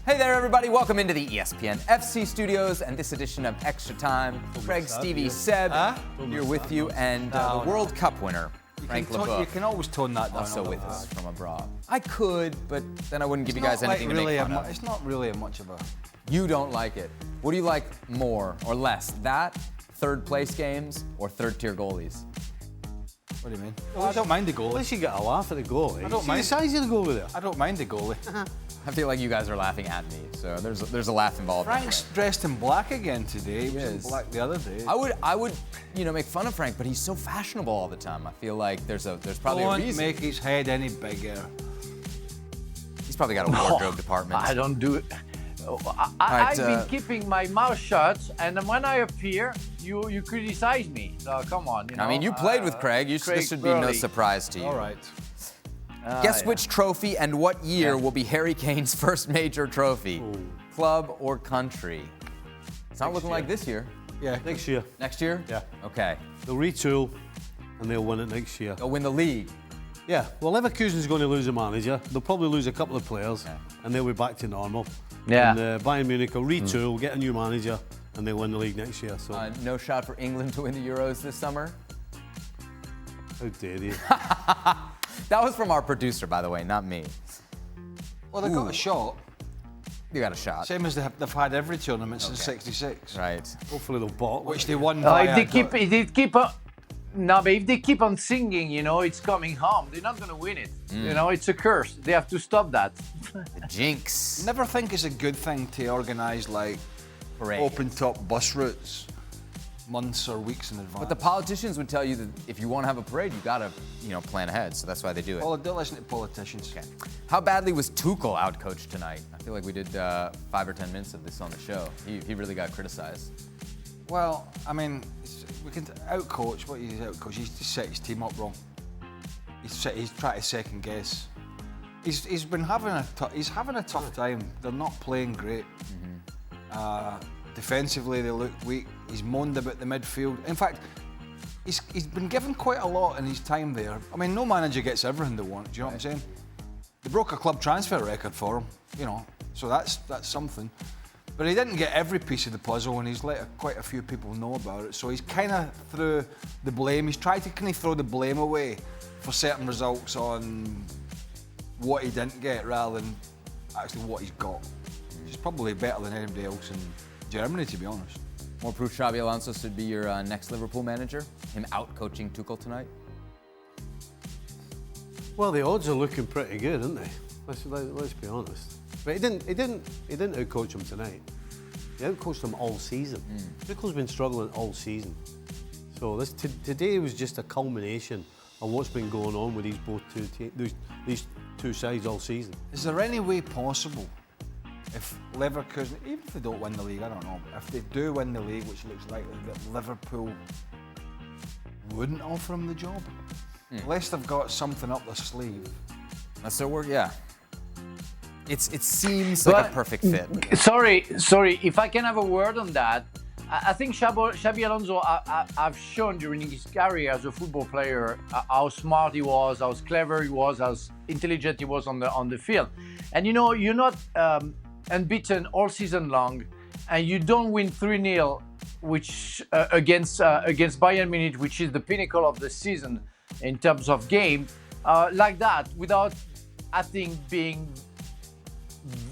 Hey there, everybody. Welcome into the ESPN FC studios and this edition of Extra Time. Craig, Stevie, Seb, here with you, and the World Cup winner, Frank Leboeuf. You can always tone that down. Also with us from abroad. I could, but then I wouldn't give you guys anything to make fun of. It's not really much of a... You don't like it. What do you like more or less? That, third place games, or third tier goalies? What do you mean? Well, I don't mind the goalie. At least you get a laugh at the goalie. I don't mind the size of the goalie there. I don't mind the goalie. I feel like you guys are laughing at me, so there's a laugh involved. Frank's dressed in black again today. He was in black the other day. I would, make fun of Frank, but he's so fashionable all the time. I feel like there's probably a reason. Don't make his head any bigger. He's probably got a wardrobe department. I don't do it. I've been keeping my mouth shut, and when I appear, you criticize me. So come on. I mean, you played with Craig. This should be no surprise to you. All right. Guess which trophy and what year will be Harry Kane's first major trophy? Club or country? It's not looking like this year. Yeah, next year. Next year? Yeah. Okay. They'll retool, and they'll win it next year. They'll win the league. Yeah. Well, Leverkusen's going to lose a manager. They'll probably lose a couple of players, and they'll be back to normal. Yeah. And Bayern Munich will retool, get a new manager, and they'll win the league next year. So. No shot for England to win the Euros this summer? How dare you? That was from our producer, by the way, not me. Well, they got a shot. You got a shot. Same as they've had every tournament since '66. Right. Hopefully they'll bot. Which they won. If they keep on singing, it's coming home. They're not going to win it. It's a curse. They have to stop that. The jinx. Never think it's a good thing to organise like open top bus routes months or weeks in advance. But the politicians would tell you that if you want to have a parade, you got to, plan ahead. So that's why they do it. Well, don't listen to politicians. Okay. How badly was Tuchel outcoached tonight? I feel like we did 5 or 10 minutes of this on the show. He really got criticized. Well, I mean, we can outcoach. What he's outcoach? He's just set his team up wrong. He's trying to second guess. He's been having a tough time. They're not playing great. Defensively, they look weak. He's moaned about the midfield. In fact, he's been given quite a lot in his time there. I mean, no manager gets everything they want. Do you know what I'm saying? They broke a club transfer record for him. So that's something. But he didn't get every piece of the puzzle, and he's let quite a few people know about it. So he's kind of threw the blame. He's tried to kind of throw the blame away for certain results on what he didn't get rather than actually what he's got. He's probably better than anybody else in Germany, to be honest. More proof Xabi Alonso should be your next Liverpool manager? Him out-coaching Tuchel tonight? Well, the odds are looking pretty good, aren't they? Let's be honest. But he didn't outcoach him tonight. He outcoached him all season. Tuchel's been struggling all season. So today was just a culmination of what's been going on with these two sides all season. Is there any way possible, if Leverkusen, even if they don't win the league, I don't know, but if they do win the league, which looks likely, that Liverpool wouldn't offer him the job? Unless they've got something up their sleeve. That's their work, yeah. It seems like a perfect fit. Sorry, if I can have a word on that. I think Xabi Alonso have shown during his career as a football player how smart he was, how clever he was, how intelligent he was on the field. And you're not unbeaten all season long, and you don't win 3-0, which against Bayern Munich, which is the pinnacle of the season in terms of game, like that, without, I think, being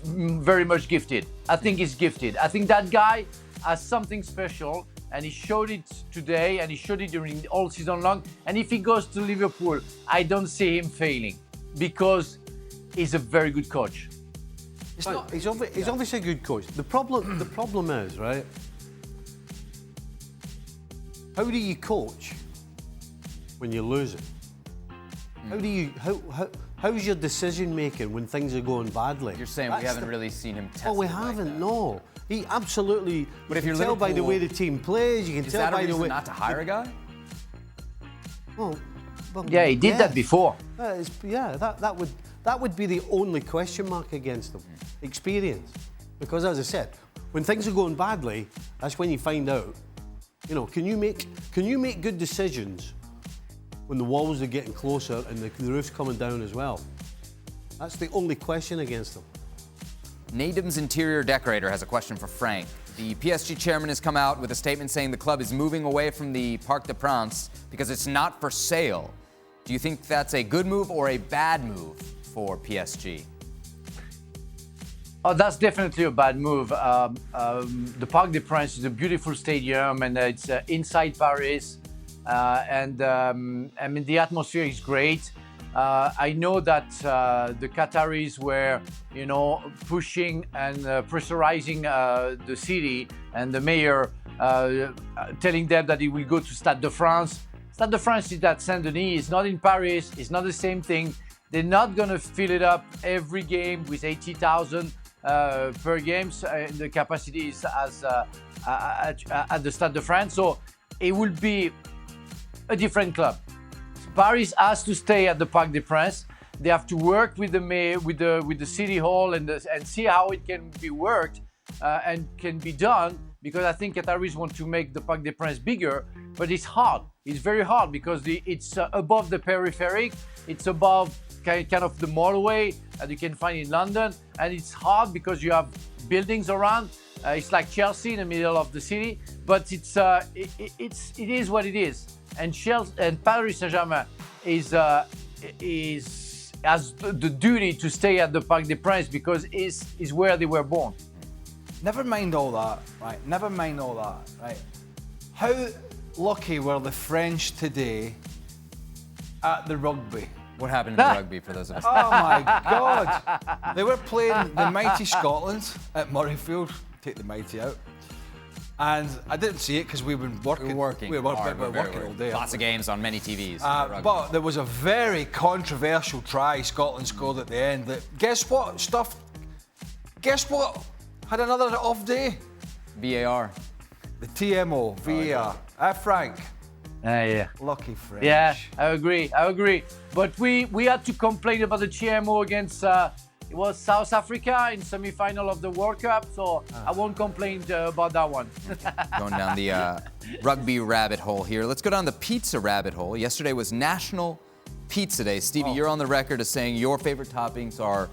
very much gifted. I think he's gifted. I think that guy has something special, and he showed it today, and he showed it during all season long. And if he goes to Liverpool, I don't see him failing, because he's a very good coach. He's obviously a good coach. The problem is, right? How do you coach when you're losing? How's your decision making when things are going badly? You're saying we haven't really seen him test. Oh, we haven't. No, he absolutely. But if you you're can tell by the Liverpool, way the team plays, you can tell by the way. Is that a reason not to hire a guy? Well, Yeah, he did that before. That would be the only question mark against them. Experience, because as I said, when things are going badly, that's when you find out. Can you make good decisions when the walls are getting closer and the roof's coming down as well? That's the only question against them. Nadim's interior decorator has a question for Frank. The PSG chairman has come out with a statement saying the club is moving away from the Parc des Princes because it's not for sale. Do you think that's a good move or a bad move for PSG? Oh, that's definitely a bad move. The Parc des Princes is a beautiful stadium, and it's inside Paris. I mean, the atmosphere is great. I know that the Qataris were, pushing and pressurizing the city, and the mayor telling them that he will go to Stade de France. Stade de France is at Saint-Denis. It's not in Paris. It's not the same thing. They're not going to fill it up every game with 80,000 per game. The capacity is at the Stade de France. So it will be a different club. Paris has to stay at the Parc des Princes. They have to work with the mayor, with the city hall, and see how it can be worked and can be done. Because I think Qataris want to make the Parc des Princes bigger, but it's hard. It's very hard because it's above the peripheric. It's above kind of the motorway that you can find in London, and it's hard because you have buildings around. It's like Chelsea in the middle of the city, but it is what it is. And Chelsea and Paris Saint-Germain has the duty to stay at the Parc des Princes because is where they were born. Never mind all that, right? Never mind all that, right? How lucky were the French today at the rugby? What happened in the rugby for those of us? Oh my God! They were playing the mighty Scotland at Murrayfield. Take the mighty out. And I didn't see it because we were working. We were working all day. Lots of games on many TVs. But there was a very controversial try Scotland scored at the end. Guess what? Had another off day. VAR. The TMO, VAR. Frank. Yeah. Lucky French. Yeah, I agree. But we had to complain about the TMO against it was South Africa in semi-final of the World Cup, so I won't complain about that one. Going down the rugby rabbit hole here. Let's go down the pizza rabbit hole. Yesterday was National Pizza Day. Stevie, you're on the record as saying your favorite toppings are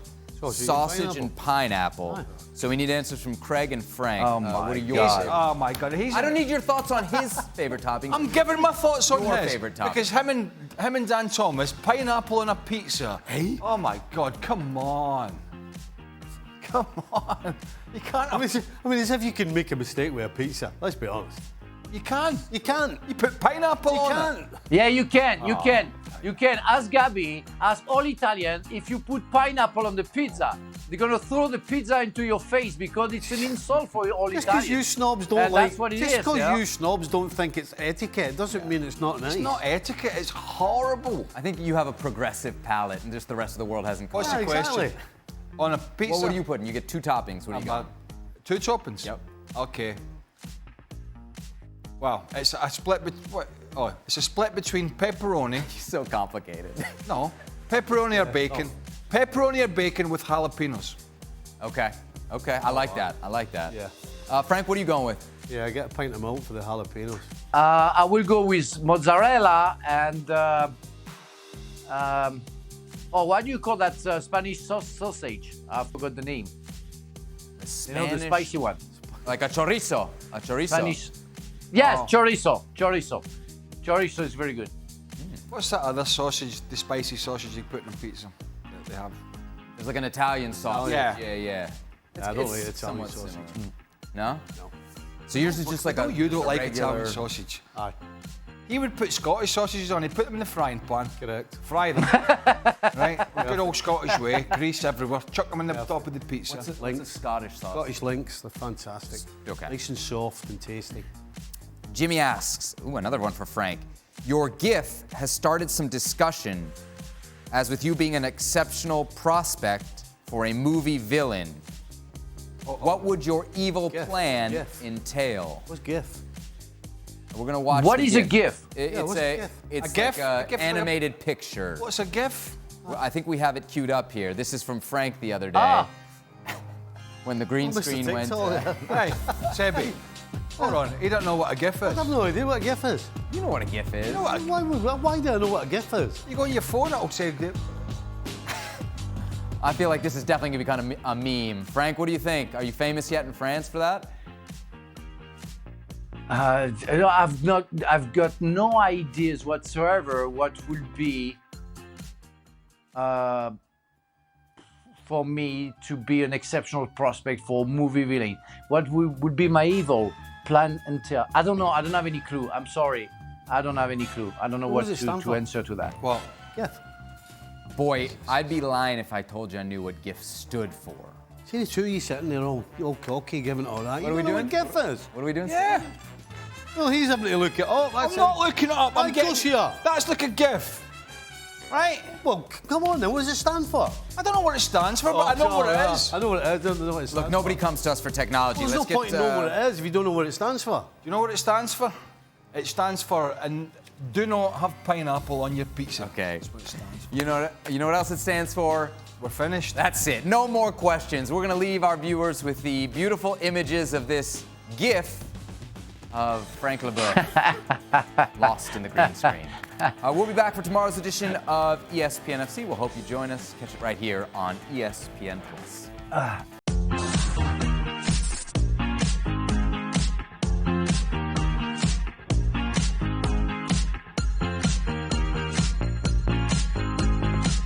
sausage and pineapple. So we need answers from Craig and Frank. Oh my what are yours? God. Oh my God. I don't need your thoughts on his favorite toppings. I'm giving my thoughts on Your his. favorite topping. Because him and Dan Thomas, pineapple on a pizza. Hey? Oh my God, come on. Come on. You can't. I mean, as if you can make a mistake with a pizza. Let's be honest. You can. You can't. You put pineapple on it. Yeah, you can. You can. Ask Gabi, ask all Italians, if you put pineapple on the pizza, they're going to throw the pizza into your face because it's an insult for all Just Italians. because you snobs don't like... That's what it just is, because you snobs don't think it's etiquette doesn't mean it's not nice. It's not etiquette, it's horrible. I think you have a progressive palate and just the rest of the world hasn't. What's the exactly. question? On a pizza? What are you putting? You get two toppings. What do you got? 2 toppings? Yep. Okay. Well, it's a split it's a split between pepperoni. So complicated. No. Pepperoni or bacon. Pepperoni or bacon with jalapenos. Okay. I like that. Yeah. Frank, what are you going with? Yeah, I get a pint of milk for the jalapenos. I will go with mozzarella and what do you call that Spanish sausage? I forgot the name. You know, the spicy one. Like a chorizo. Spanish. Yes, chorizo. Chorizo is very good. What's that other sausage, the spicy sausage you put on pizza that they have? There's like an Italian sausage. Yeah. Yeah. I don't like Italian somewhat sausage. similar. No? No. So yours is just like a. You don't like regular... Italian sausage. Aye. He would put Scottish sausages on. He'd put them in the frying pan. Correct. Fry them. Right? Good old Scottish way. Grease everywhere. Chuck them in the top of the pizza. What's a Scottish sausage? Scottish links, they're fantastic. Okay. Nice and soft and tasty. Jimmy asks, another one for Frank. Your GIF has started some discussion as with you being an exceptional prospect for a movie villain. What would your evil plan entail? What's GIF? We're gonna watch. What is a GIF? It's a GIF? It's A GIF? like A GIF animated picture. What's a GIF? Well, I think we have it queued up here. This is from Frank the other day. When the green screen went. Hey, Sebi, hold on. He don't know what a GIF I is. have no idea what a GIF is. You know what a GIF is. Why do I know what a GIF is? You go on your phone, it'll say GIF. I feel like this is definitely going to become a meme. Frank, what do you think? Are you famous yet in France for that? I've got no ideas whatsoever what will be for me to be an exceptional prospect for movie villain. What would be my evil plan until? I don't know. I don't have any clue. I'm sorry. I don't have any clue. I don't know what to answer to that. Well, GIF. Boy, I'd be lying if I told you I knew what GIF stood for. See the two of you sitting there all cocky, giving it all that. What are we doing? What GIF is? What are we doing? yeah. Well, he's having to look it up. I'm not looking it up. I'm Of course you are. That's like a GIF. Right? Well, come on then. What does it stand for? I don't know what it stands for, but I know what it is. I know what it is. I don't know what it stands Look, nobody comes to us for technology. for. There's Let's no point in knowing what it is if you don't know what it stands for. Do you know what it stands for? It stands for, and do not have pineapple on your pizza. Okay. That's what it stands for. You know what else it stands for? We're finished. That's it. No more questions. We're going to leave our viewers with the beautiful images of this GIF of Frank Leboeuf lost in the green screen. We'll be back for tomorrow's edition of ESPN FC. We'll hope you join us. Catch it right here on ESPN+.